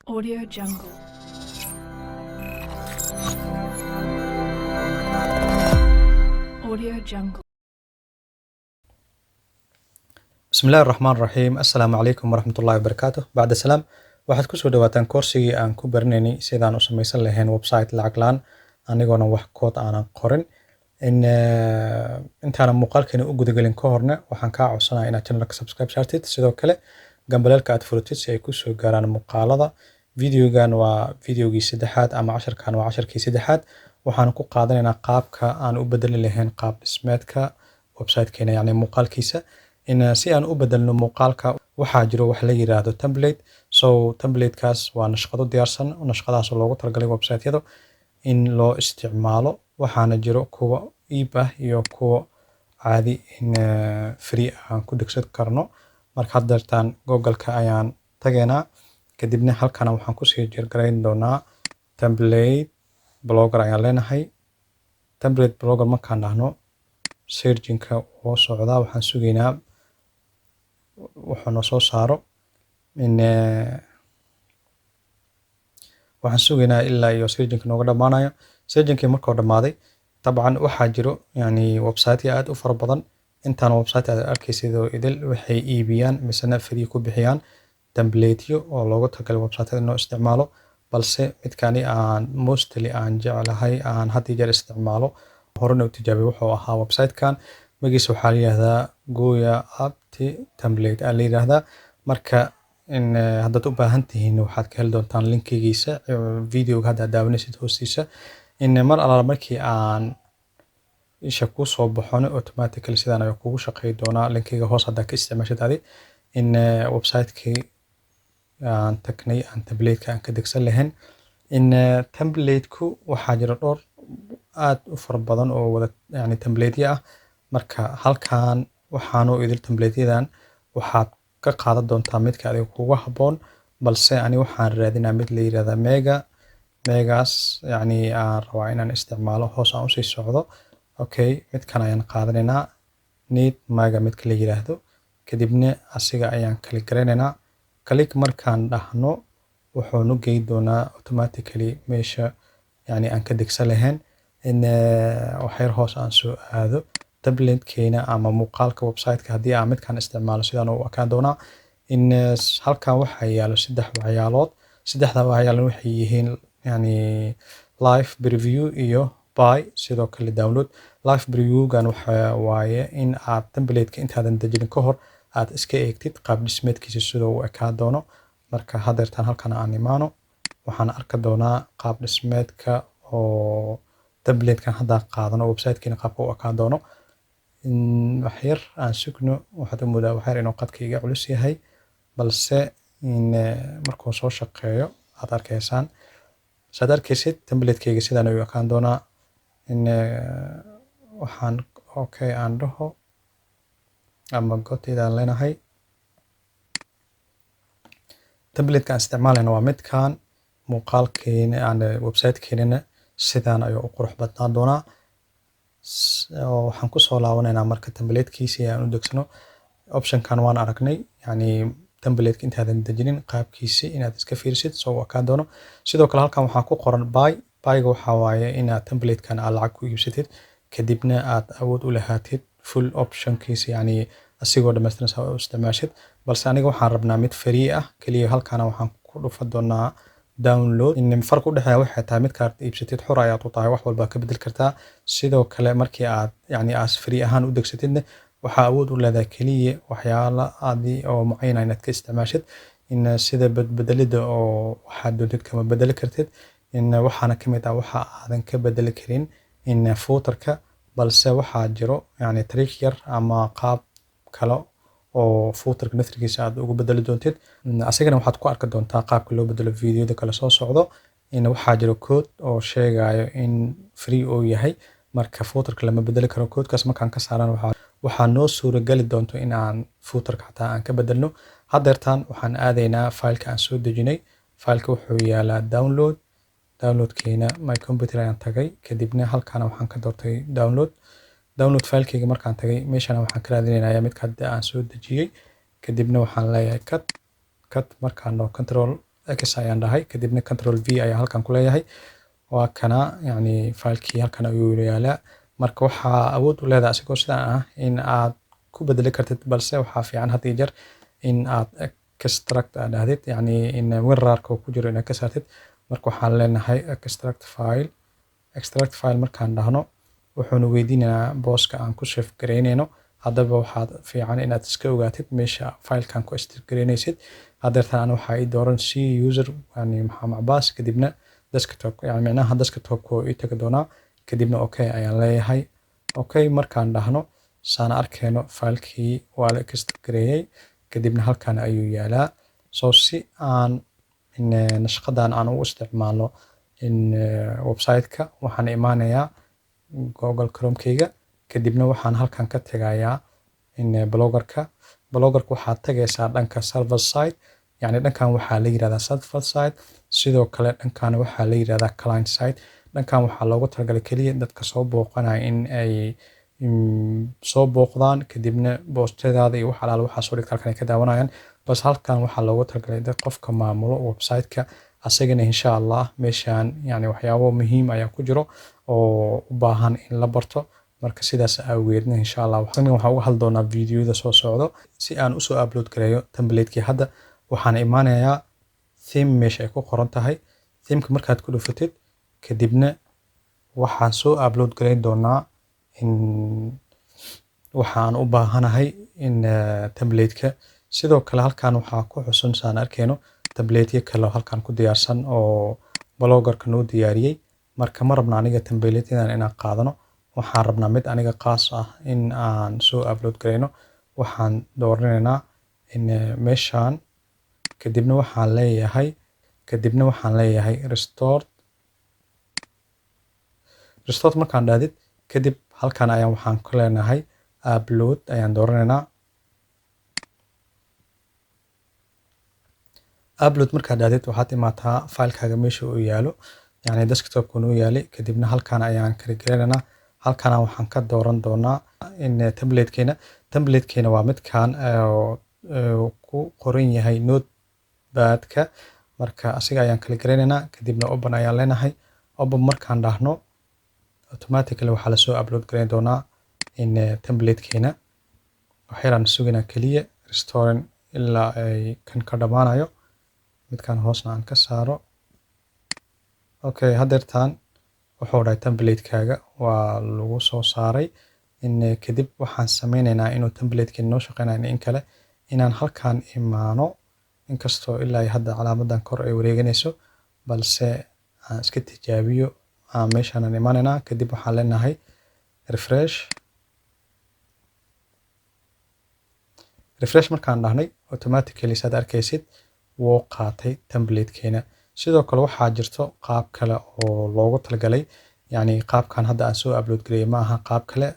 Audio Jungle. Audio Jungle. بسم الله الرحمن الرحيم السلام عليكم ورحمة الله وبركاته بعد السلام waxaad kusoo dhawaataan koorsigii aan ku baranaynay sidaan u samaysan lahayn website lacag la'aan anigoona wax kood aanan qorin intaanan muuqaalkeena u gudagelin ka horna waxaan kaa codsanayaa inaad channelka subscribe saartid sidoo kale gambaleelka aad furatid si ay kusoo gaaraan muuqaalada videogan waa videogii saddexaad ama casharkan waa casharkii saddexaad waxaan ku qaadanaynaa qaabka aan u bedeli lahayn qaab dhismeedka websitekeena yacni muuqaalkiisa si aan u bedelno muuqaalka waxaa jiro wax la yiraahdo template template-kaas waa nashqado diyaarsan nashqadaas oo loogu talagalay website-yada in loo isticmaalo waxaana jiro kuwa iib ah iyo kuwa caadi free aan ku degsan karno marka haddeertaan google-ka ayaan tageynaa kadibna halkana waxaan kusii jirgarayn doonaa template blogger ayaan leenahay template blogger markaan dhahno searching-ka oo socdaa waxaan sugaynaa wuxuu noo soo saaro waxaan sugaynaa ilaa iyo searching nooga dhamaanayo searching markuu dhamaaday dabcan waxaa jiro yani website aad u fara badan intaan website aad arkaysid oo idil waxay iibiyaan misana free ku bixiyaan template-yo oo loogu talagalay website-yada inoo isticmaalo balse midkani aan mostly aan jeclahay aan had iyo jeer isticmaalo horena u tijaabiyay wuxuu ahaa website-kan magiisa waxaa la yiraahdaa Goya Apti template la yiraahdaa marka haddaad u baahan tihiin waxaad ka heli doontaan linkigiisa videoga hadda daawanaysid hoostiisa mar alla markii aan isha ku soo baxono automatically sidaan ayuu kugu shaqeyn doonaa linkiga hoos hadda ka isticmaashid adi website-kii aan tagnay aan template-ka aan ka degsan lahayn template-ku waxaa jira dhowr aad u fara badan oo wada yani template-ya ah marka halkan waxaanu idil template-yadan waxaad ka qaadan doontaa midka adiga kugu habboon balse ani waxaan raadinaa mid la yiraahdo megaas yani aan rabaa inaan isticmaalo hoos aan usii socdo okay midkan ayaan qaadanaynaa need mega midka la yiraahdo kadibna asiga ayaan klik garaynaynaa klik markaan dhahno wuxuu nu geyn doonaa automatically meesha yani aan ka degsan lahayn waxyar hoos aan soo aado template-keena ama muuqaalka website-ka haddii aan midkan isticmaalo sidaan u ekaan doonaa halkan waxaa yaalo saddex waxyaalood saddexda waxyaalood waxay yihiin yani live preview iyo buy sidoo kale download live preview-gan waxa waaye in aad template-ka intaadan dejinin ka hor aad iska eegtid qaab dhismeedkiisa sidoo u ekaan doono marka haddeertaan halkan aan imaano waxaan arki doonaa qaab dhismeedka oo template-kan haddaan qaadano website-keena qaabka u ekaan doono waxyar aan sugno waxaad u moodaa waxyar inuu qadka iga culus yahay balse markuu soo shaqeeyo aad arkaysaan saad arkaysid template-keyga sidaan ayuu ekaan doonaa waxaan okay aan dhaho ama goteydaan leenahay template-ka aan isticmaalayna waa midkan muuqaalkeena aan website-keenana sidaan ayuu u qurux badnaan doonaa waxaan kusoo laabanaynaa marka template-kiisii aan u degsano option-kan waan aragnay yani template-ka intaadan dejinin qaabkiisii inaad iska fiirisid soo u ekaan doono sidoo kale halkan waxaa ku qoran buy-ga waxaa waaye inaad template-kan aad lacag ku iibsatid kadibna aad awood u lahaatid full option-kiisa yani asigoo dhammaystiran saa u isticmaashid balse aniga waxaan rabnaa mid free ah keliya halkana waxaan ku dhufan doonaa download farq u dhexeeya waxay tahay midkaad iibsatid xor ayaad u tahay wax walba ka bedel kartaa sidoo kale markii aad yani aas free ahaan u degsatidna waxaa awood u leedahay keliya waxyaala adi oo mucayana inaad ka isticmaashid sida bedbedelida oo waxaad doontid kama bedeli kartid waxaana kamid ah waxa aadan ka bedeli karin footerka balse waxaa jiro yani trick yar ama qaab kale oo footerka naftirkiisa aad ugu bedeli doontid asagana waxaad ku arki doontaa qaabka loo bedelo videoda kale soo socdo waxaa jiro code oo sheegayo in free oo yahay marka footerka lama bedeli karo codekaas markaan ka saaran waxaa noo suuragali doonto in aan footerka xataa aan ka bedelno haddeertaan waxaan aadaynaa fileka aan soo dejinay fileka wuxuu yaalaa downloadkeena my computer ayaan tagay kadibna halkana waxaan ka doortay download filekeyga markaan tagay meeshana waxaan ka raadinayaa midka hadda aan soo dejiyey kadibna waxaan leeyahay cut markaan control x ayaan dhahay kadibna control v ayaan halkan ku leeyahay waa kana yani filekii halkan ayuu yaalaa marka waxaa awood u leedahay asigoo sidaan ah in aad ku bedeli kartid balse waxaa fiican had iyo jeer in aad extract aad dhahdid yani in WinRAR-ka ku jiro inaad ka saartid marka waxaan leenahay extract file markaan dhahno wuxuuna weydiinayaa booska aan ku save gareynayno haddaba waxaad fiican inaad iska ogaatid meesha filekan ku extract gareynaysid hadeertan ana waxaa ii dooran c user yani maxamed cabaas kadibna desktop yani micnaha desktopku ii tagi doonaa kadibna okay ayaan leeyahay okay markaan dhahno saan arkayno filekii waa la extract gareeyay kadibna halkan ayuu yaalaa soo si aan nashqadan aan u isticmaalno website-ka waxaan imaanayaa Google Chrome-kayga kadibna waxaan halkan ka tagayaa blogger-ka waxaad tagaysaa dhanka server side yani dhankan waxaa la yiraahdaa server side sidoo kale dhankan waxaa la yiraahdaa client side dhankan waxaa loogu talagalay kaliya dadka soo booqanaya in ay soo booqdaan kadibna boostedaada iyo wax alaal waxaa soo dhigta halkan ay ka daawanayaan bas halkan waxaa loogu talagalay dad qofka maamulo website-ka asagana insha Allah meeshan yani waxyaabo muhiim ayaa ku jiro oo u baahan in la barto marka sidaas awgeedna insha Allah waxaan uga hadli doonaa fiidiyoda soo socdo si aan u soo upload gareeyo template-kii hadda waxaan imaanayaa theme meesha ay ku qoran tahay theme-ka markaad ku dhufatid kadibna waxaan soo upload gareyn doonaa in waxaan u baahanahay in template-ka sidoo kale halkan waxaa ku xusun saan arkayno template kale halkan ku diyaarsan oo blogger-ka noo diyaariyay marka ma rabna aniga template-yadan inaan qaadano waxaan rabnaa mid aniga qaas ah in aan soo upload gareyno waxaan dooranaynaa in meeshan kadibna waxaan leeyahay restore markaan dhahdid kadib halkan ayaan waxaan ku leenahay upload ayaan dooranaynaa upload markaad dhahdid waxaad imaataa filekaaga meesha uu yaalo yani desktopku noo yaalay kadibna halkan ayaan kala gelinaynaa halkan waxaan ka dooran doonaa in template-keena waa midkan ku qoran yahay notepad-ka marka asiga ayaan kala gelinaynaa kadibna open ayaan leenahay open markaan dhahno automatically waxaa lasoo upload gareyn doonaa in template-keena waxyaraan suginaa kaliya restoring ilaa ay kan ka dhamaanayo midkan hoosna aan ka saaro okay hadeertaan wuxuu dhahay template-kaaga waa lagu soo saaray in kadib waxaan sameynaynaa inuu template-keena noo shaqeynayo in kale inaan halkan imaano inkastoo ilaa hadda calaamadan kor ay wareeganayso balse aan iska tijaabiyo meeshaan aan imaanaynaa kadib waxaan leenahay refresh markaan dhahnay automatically saad arkaysid wuu qaatay template-keena sidoo kale waxaa jirto qaab kale oo loogu talagalay yani qaabkan hadda aan soo upload gareeyay ma aha qaab kale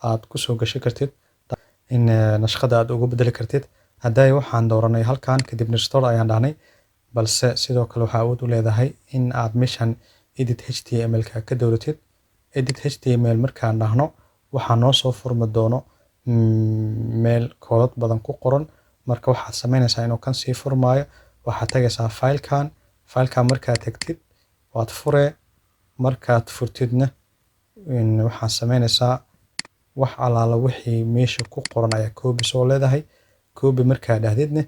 aad ku soo gashi kartid in nashqada aad ugu bedeli kartid hadday waxaan dooranay halkan kadibna restore ayaan dhahnay balse sidoo kale waxaa awood u leedahay in aad meeshan edit html-ka ka dooratid edit html markaan dhahno waxaa noo soo furmi doono meel koodad badan ku qoran marka waxaad sameynaysaa inuu kan sii furmaayo waxaad tagaysaa filekan markaad tagtid waad furee markaad furtidna waxaad sameynaysaa wax alaala wixii meesha ku qoran ayaa copy soo leedahay copy markaad dhahdidna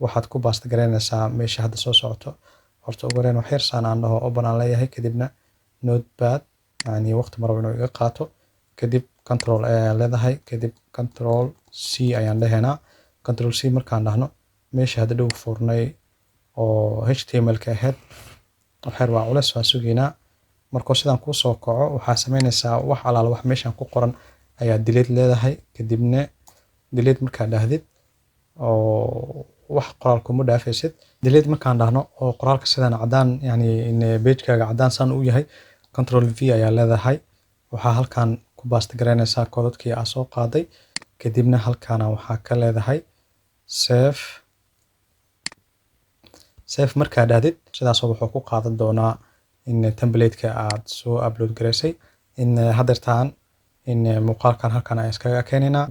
waxaad ku baasta gareynaysaa meesha hadda soo socoto horta ugu horeyn waxyar saan aan dhaho open aan leeyahay kadibna notepad yani waqti marabo inuu iga qaato kadib control A ayaan leedahay kadib control C ayaan dhahaynaa control C markaan dhahno meesha hadda dhow furnay oo html-ka ahayd waxyar waa culeys waan sugaynaa markuu sidaan kuu soo kaco waxaa sameynaysaa wax alaala wax meeshan ku qoran ayaa delete leedahay kadibna delete markaad dhahdid oo wax qoraal kuma dhaafaysid delete markaan dhahno oo qoraalka sidaan cadaan yani in page-kaaga cadaan san u yahay control V ayaa leedahay waxaa halkan ku baasta gareynaysaa koodadkii aad soo qaaday kadibna halkaana waxaa ka leedahay save markaad dhahdid sidaasoo wuxuu ku qaadan doonaa in template-ka aad soo upload gareysay in hadeertaan in muuqaalkan halkan ayaan iskaga keenaynaa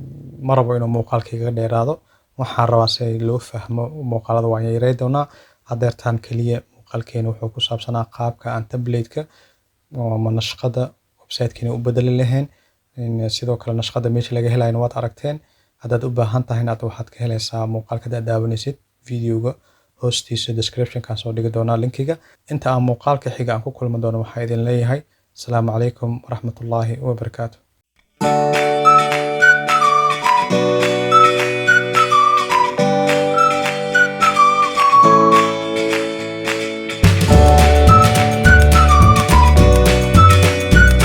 ma rabo inuu muuqaalka iga dheeraado waxaan rabaa si loo fahmo muuqaalada waan yareyn doonaa hadeertaan keliya muuqaalkeena wuxuu ku saabsanaa qaabka aan template-ka ama nashqada website-keena u bedeli lahayn. Sidoo kale nashqada meesha laga helayna waad aragteen. haddaad u baahan tahay inaad waxaad ka helaysaa muuqaalka aad daawanaysid videoga hoostiisa description-kaan soo dhigi doonaa linkiga. inta aan muuqaalka xiga aan ku kulmi doono waxaa idin leeyahay asalaamu calaykum waraxmatullaahi wabarakaatu.